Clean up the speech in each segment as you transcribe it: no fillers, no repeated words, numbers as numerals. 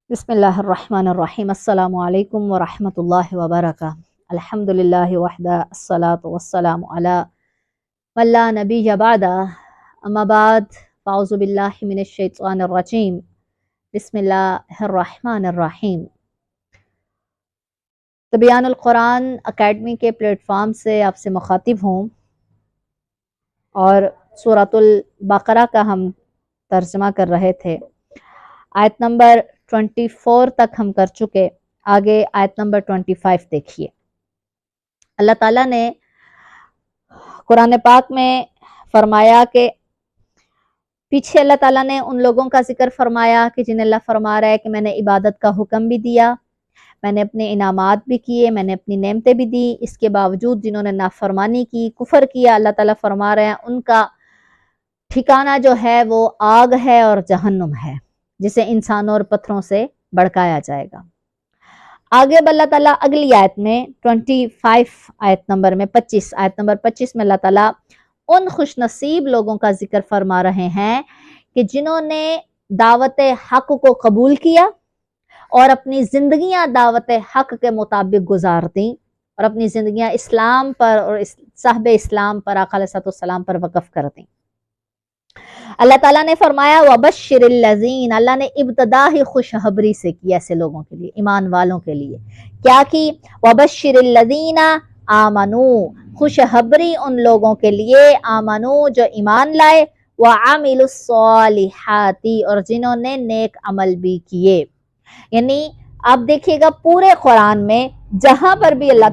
بسم اللہ الرحمن الرحیم السلام علیکم ورحمۃ اللہ وبرکاتہ الحمد للہ وحدہ الصلاۃ والسلام علی من لا نبی بعد اما بعد فاعوذ باللہ من الشیطان الرجیم بسم اللہ الرحمن الرحیم۔ تبیان القرآن اکیڈمی کے پلیٹ فارم سے آپ سے مخاطب ہوں اور سورۃ البقرہ کا ہم ترجمہ کر رہے تھے۔ آیت نمبر 24 تک ہم کر چکے، آگے آیت نمبر 25 دیکھیے۔ اللہ تعالیٰ نے قرآن پاک میں فرمایا کہ پیچھے اللہ تعالیٰ نے ان لوگوں کا ذکر فرمایا کہ جنہیں اللہ فرما رہا ہے کہ میں نے عبادت کا حکم بھی دیا، میں نے اپنے انعامات بھی کیے، میں نے اپنی نعمتیں بھی دی، اس کے باوجود جنہوں نے نافرمانی کی، کفر کیا، اللہ تعالیٰ فرما رہے ہیں ان کا ٹھکانہ جو ہے وہ آگ ہے اور جہنم ہے، جسے انسانوں اور پتھروں سے بڑکایا جائے گا۔ آگے اللہ تعالیٰ اگلی آیت میں 25 آیت نمبر 25 میں اللہ تعالیٰ ان خوش نصیب لوگوں کا ذکر فرما رہے ہیں کہ جنہوں نے دعوت حق کو قبول کیا اور اپنی زندگیاں دعوت حق کے مطابق گزار دیں اور اپنی زندگیاں اسلام پر اور صاحب اسلام پر آقا علیہ السلام پر وقف کر دیں۔ اللہ تعالیٰ نے فرمایا وَبَشِّرِ الَّذِينَ، اللہ نے ابتدا ہی خوشخبری سے کی ایسے لوگوں کے لیے، ایمان والوں کے لیے کیا کی؟ وَبَشِّرِ الَّذِينَ آمَنُوا، خوشخبری ان لوگوں کے لیے آمنوا جو ایمان لائے، وَعَمِلُوا الصَّالِحَاتِ اور جنہوں نے نیک عمل بھی کیے۔ یعنی آپ دیکھیے گا پورے قرآن میں جہاں پر بھی اللہ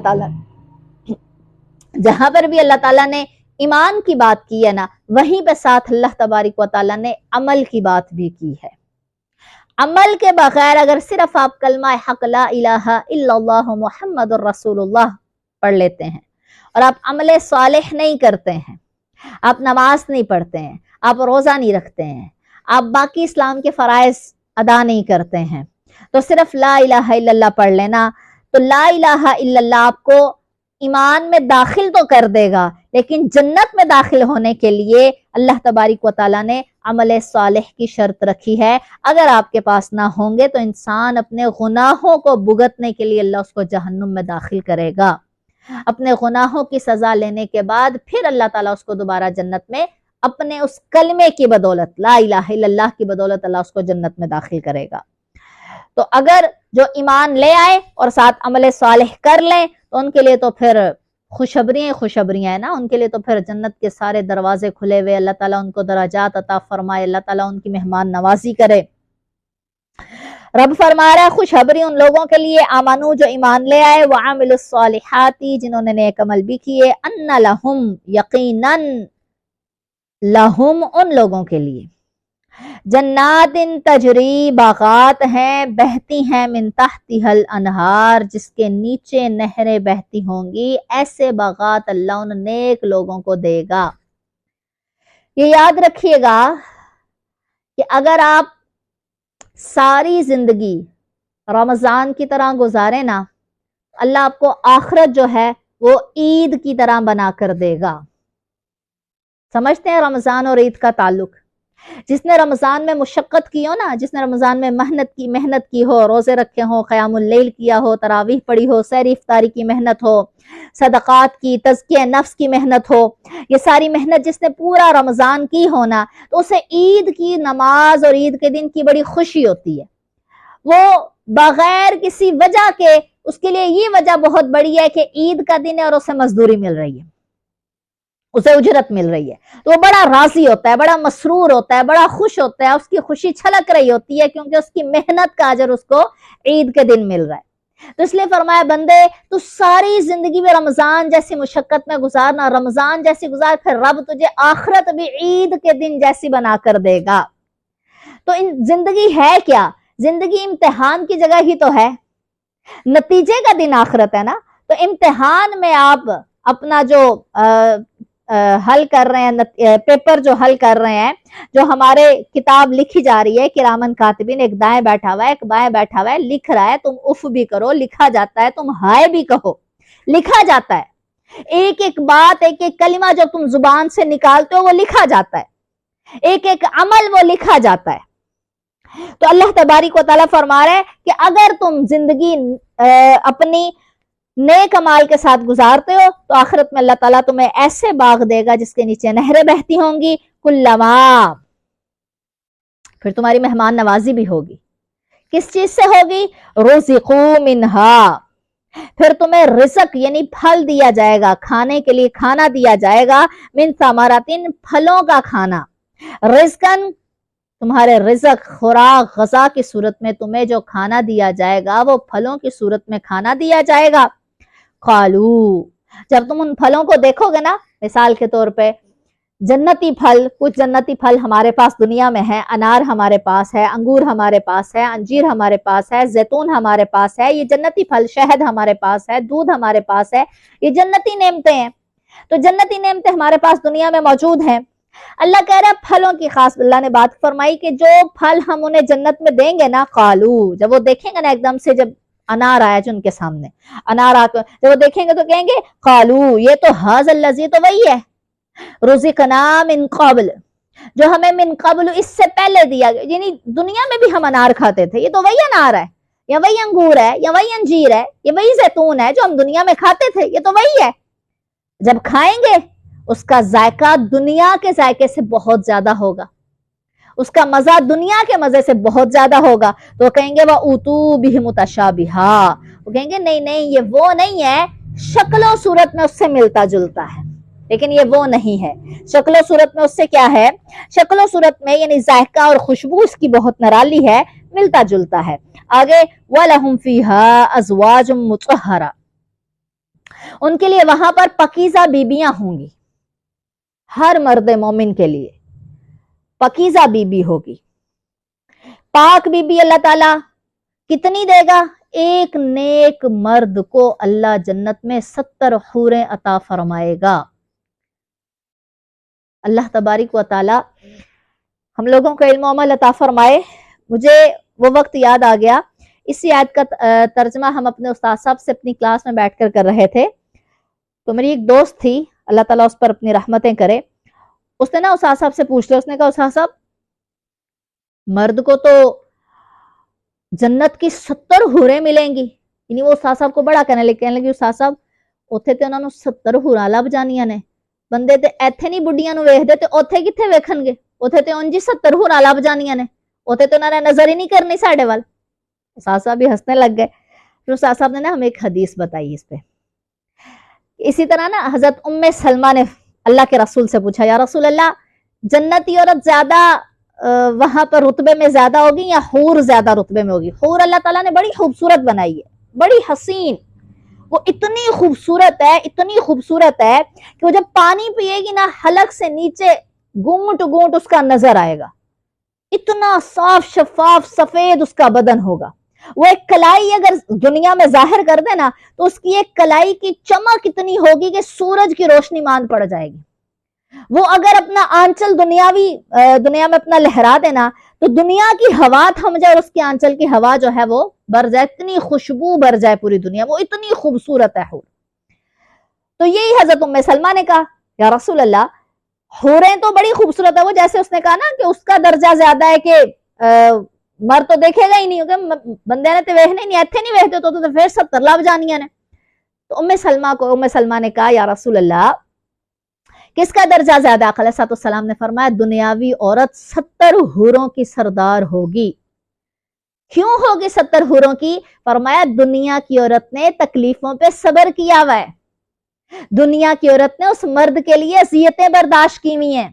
تعالیٰ نے ایمان کی بات کی ہے نا، وہیں پہ ساتھ اللہ تبارک و تعالیٰ نے عمل کی بات بھی کی ہے۔ عمل کے بغیر اگر صرف آپ کلمہ حق لا الہ الا اللہ محمد الرسول اللہ پڑھ لیتے ہیں اور آپ عمل صالح نہیں کرتے ہیں، آپ نماز نہیں پڑھتے ہیں، آپ روزہ نہیں رکھتے ہیں، آپ باقی اسلام کے فرائض ادا نہیں کرتے ہیں، تو صرف لا الہ الا اللہ پڑھ لینا، تو لا الہ الا اللہ آپ کو ایمان میں داخل تو کر دے گا، لیکن جنت میں داخل ہونے کے لیے اللہ تبارک و تعالیٰ نے عمل صالح کی شرط رکھی ہے۔ اگر آپ کے پاس نہ ہوں گے تو انسان اپنے گناہوں کو بھگتنے کے لیے اللہ اس کو جہنم میں داخل کرے گا۔ اپنے گناہوں کی سزا لینے کے بعد پھر اللہ تعالیٰ اس کو دوبارہ جنت میں اپنے اس کلمے کی بدولت، لا الہ الا اللہ کی بدولت اللہ اس کو جنت میں داخل کرے گا۔ تو اگر جو ایمان لے آئے اور ساتھ عمل صالح کر لیں تو ان کے لیے تو پھر خوشخبریاں ہیں نا، ان کے لیے تو پھر جنت کے سارے دروازے کھلے ہوئے، اللہ تعالیٰ ان کو درجات عطا فرمائے، اللہ تعالیٰ ان کی مہمان نوازی کرے۔ رب فرما رہا ہے خوشخبری ان لوگوں کے لیے آمنو جو ایمان لے آئے، وعملوا الصالحات جنہوں نے نیک عمل بھی کیے، ان لہم یقیناً لہم ان لوگوں کے لیے جنات تجری باغات ہیں بہتی ہیں من تحتها الانہار جس کے نیچے نہریں بہتی ہوں گی، ایسے باغات اللہ ان نیک لوگوں کو دے گا۔ یہ یاد رکھیے گا کہ اگر آپ ساری زندگی رمضان کی طرح گزارے نا، اللہ آپ کو آخرت جو ہے وہ عید کی طرح بنا کر دے گا۔ سمجھتے ہیں رمضان اور عید کا تعلق؟ جس نے رمضان میں مشقت کی ہو نا، جس نے رمضان میں محنت کی ہو، روزے رکھے ہوں، قیام اللیل کیا ہو، تراویح پڑھی ہو، سحری افطاری کی محنت ہو، صدقات کی، تزکیہ نفس کی محنت ہو، یہ ساری محنت جس نے پورا رمضان کی ہو نا، تو اسے عید کی نماز اور عید کے دن کی بڑی خوشی ہوتی ہے۔ وہ بغیر کسی وجہ کے، اس کے لیے یہ وجہ بہت بڑی ہے کہ عید کا دن ہے اور اسے مزدوری مل رہی ہے، اسے اجرت مل رہی ہے، تو وہ بڑا راضی ہوتا ہے، بڑا مسرور ہوتا ہے، بڑا خوش ہوتا ہے، اس کی خوشی چھلک رہی ہوتی ہے کیونکہ اس کی محنت کا اجر اس کو عید کے دن مل رہا ہے۔ تو اس لیے فرمایا بندے تو ساری زندگی میں رمضان جیسی مشقت میں گزارنا، رمضان جیسی گزار، پھر رب تجھے آخرت بھی عید کے دن جیسی بنا کر دے گا۔ تو زندگی ہے کیا؟ زندگی امتحان کی جگہ ہی تو ہے، نتیجے کا دن آخرت ہے نا۔ تو امتحان میں آپ اپنا جو حل کر رہے ہیں، پیپر جو حل کر رہے ہیں، جو ہمارے کتاب لکھی جا رہی ہے، کرامن کاتبین، ایک دائیں بیٹھا ہوا ہے ایک بائیں بیٹھا ہوا ہے، لکھ رہا ہے، تم اف بھی کرو لکھا جاتا ہے، تم ہائے بھی کہو لکھا جاتا ہے، ایک ایک بات، ایک ایک کلمہ جو تم زبان سے نکالتے ہو وہ لکھا جاتا ہے، ایک ایک عمل وہ لکھا جاتا ہے۔ تو اللہ تبارک و تعالیٰ فرما رہے ہیں کہ اگر تم زندگی اپنی نیک امال کے ساتھ گزارتے ہو تو آخرت میں اللہ تعالیٰ تمہیں ایسے باغ دے گا جس کے نیچے نہریں بہتی ہوں گی، کلما، پھر تمہاری مہمان نوازی بھی ہوگی، کس چیز سے ہوگی؟ رزقو منہا، پھر تمہیں رزق یعنی پھل دیا جائے گا، کھانے کے لیے کھانا دیا جائے گا، من ثمراتن، پھلوں کا کھانا، رزقن، تمہارے رزق، خوراک، غذا کی صورت میں تمہیں جو کھانا دیا جائے گا وہ پھلوں کی صورت میں کھانا دیا جائے گا۔ قالو، جب تم ان پھلوں کو دیکھو گے نا، مثال کے طور پہ جنتی پھل، کچھ جنتی پھل ہمارے پاس دنیا میں ہے، انار ہمارے پاس ہے، انگور ہمارے پاس ہے، انجیر ہمارے پاس ہے، زیتون ہمارے پاس ہے، یہ جنتی پھل، شہد ہمارے پاس ہے، دودھ ہمارے پاس ہے، یہ جنتی نعمتیں ہیں۔ تو جنتی نعمتیں ہمارے پاس دنیا میں موجود ہیں۔ اللہ کہہ رہا ہے پھلوں کی خاص اللہ نے بات فرمائی کہ جو پھل ہم انہیں جنت میں دیں گے نا، قالو، جب وہ دیکھیں گے نا ایک دم سے، جب انار آیا جو ان کے سامنے انار آ کر جب وہ دیکھیں گے تو کہیں گے قالو، یہ تو حاذ الذی، تو وہی ہے، رزقنا من قبل، جو ہمیں من قبل اس سے پہلے دیا گیا، یعنی دنیا میں بھی ہم انار کھاتے تھے، یہ تو وہی انار ہے، یا وہی انگور ہے، یا وہی انجیر ہے، یہ وہی زیتون ہے جو ہم دنیا میں کھاتے تھے، یہ تو وہی ہے۔ جب کھائیں گے اس کا ذائقہ دنیا کے ذائقے سے بہت زیادہ ہوگا، اس کا مزہ دنیا کے مزے سے بہت زیادہ ہوگا، تو کہیں گے وَأُوتُوا بِهِ مُتَشَابِهًا، وہ کہیں گے نہیں نہیں یہ وہ نہیں ہے، شکل و صورت میں اس سے ملتا جلتا ہے، لیکن یہ وہ نہیں ہے، شکل و صورت میں اس سے کیا ہے، شکل و صورت میں یعنی ذائقہ اور خوشبو اس کی بہت نرالی ہے، ملتا جلتا ہے۔ آگے وَلَهُمْ فِيهَا أَزْوَاجٌ مُطَهَّرَةٌ، ان کے لیے وہاں پر پکیزہ بیبیاں ہوں گی، ہر مرد مومن کے لیے پکیزہ بیوی ہوگی۔ پاک بیوی اللہ تعالیٰ کتنی دے گا؟ ایک نیک مرد کو اللہ جنت میں 70 حوریں عطا فرمائے گا۔ اللہ تبارک و تعالیٰ ہم لوگوں کو علم و عمل عطا فرمائے۔ مجھے وہ وقت یاد آ گیا، اسی آیت کا ترجمہ ہم اپنے استاد صاحب سے اپنی کلاس میں بیٹھ کر رہے تھے، تو میری ایک دوست تھی، اللہ تعالیٰ اس پر اپنی رحمتیں کرے، اس نے نا استاد صاحب سے پوچھ لیا، اس نے کہا استاد صاحب مرد کو تو جنت کی 70 حوریں ملیں گی، یعنی وہ استاد صاحب کو بڑا کہنے لگی استاد صاحب اوتھے تے انہاں نو 70 حوراں لب جانیاں نے، بندے تے ایتھے نہیں بڈیاں نو ویکھدے تے اوتھے کتھے ویکھن گے، اوتھے تے اونج 70 حوراں لب جانیاں نے، اوتھے تے انہاں نے نظر ہی نہیں کرنی ساڈے وال۔ استاد صاحب بھی ہنسنے لگ گئے۔ پھر استاد صاحب نے نا ہمیں ایک حدیث بتائی اس پہ، اسی طرح نا حضرت ام سلمہ نے اللہ کے رسول سے پوچھا، یا رسول اللہ جنتی عورت زیادہ وہاں پر رتبے میں زیادہ ہوگی یا حور زیادہ رتبے میں ہوگی؟ حور اللہ تعالیٰ نے بڑی خوبصورت بنائی ہے، بڑی حسین، وہ اتنی خوبصورت ہے، اتنی خوبصورت ہے کہ وہ جب پانی پیے گی نا حلق سے نیچے گونٹ گونٹ اس کا نظر آئے گا، اتنا صاف شفاف سفید اس کا بدن ہوگا۔ وہ ایک کلائی اگر دنیا میں ظاہر کر دے نا تو اس کی ایک کلائی کی چمک اتنی ہوگی کہ سورج کی روشنی مان پڑ جائے گی۔ وہ اگر اپنا آنچل دنیا میں اپنا لہرا دینا تو دنیا کی ہوا تھم جائے اور اس کی آنچل کی ہوا جو ہے وہ بر جائے، اتنی خوشبو بر جائے پوری دنیا، وہ اتنی خوبصورت ہے حور۔ تو یہی حضرت ام سلمہ نے کہا یا رسول اللہ حوریں تو بڑی خوبصورت ہے، وہ جیسے اس نے کہا نا کہ اس کا درجہ زیادہ ہے کہ مر تو دیکھے گا ہی نہیں، بندے نے تو ویکھنے ہی نہیں، ایتھے نہیں ویکھتے تو پھر 70 لب جانیاں نے۔ تو ام سلمہ نے کہا یا رسول اللہ کس کا درجہ زیادہ؟ آقا علیہ السلام نے فرمایا دنیاوی عورت 70 حوروں کی سردار ہوگی۔ کیوں ہوگی 70 حوروں کی؟ فرمایا دنیا کی عورت نے تکلیفوں پہ صبر کیا ہوا ہے، دنیا کی عورت نے اس مرد کے لیے اذیتیں برداشت کی ہوئی ہیں،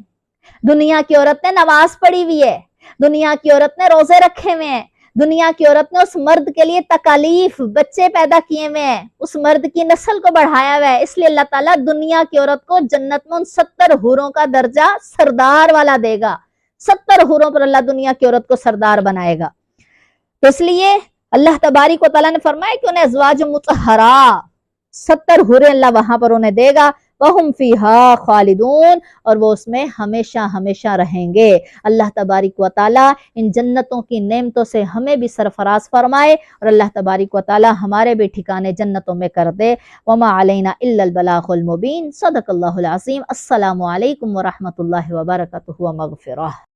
دنیا کی عورت نے نماز پڑھی ہوئی ہے، دنیا کی عورت نے روزے رکھے ہوئے ہیں، دنیا کی عورت نے اس مرد کے لیے تکالیف، بچے پیدا کیے ہوئے ہیں، اس مرد کی نسل کو بڑھایا ہوا ہے، اس لیے اللہ تعالیٰ دنیا کی عورت کو جنت میں ان 70 حوروں کا درجہ سردار والا دے گا۔ 70 حوروں پر اللہ دنیا کی عورت کو سردار بنائے گا۔ تو اس لیے اللہ تبارک و تعالیٰ نے فرمایا کہ انہیں ازواج مطہرہ 70 حوریں اللہ وہاں پر انہیں دے گا، وَهُمْ فِيهَا خَالِدُونَ، اور وہ اس میں ہمیشہ ہمیشہ رہیں گے۔ اللہ تبارک و تعالیٰ ان جنتوں کی نعمتوں سے ہمیں بھی سرفراز فرمائے، اور اللہ تبارک و تعالیٰ ہمارے بھی ٹھکانے جنتوں میں کر دے۔ وَمَا عَلَيْنَا إِلَّا الْبَلَاغُ الْمُبِينُ۔ صدق اللہ العظیم۔ السلام علیکم ورحمۃ اللہ وبرکاتہ ومغفرہ۔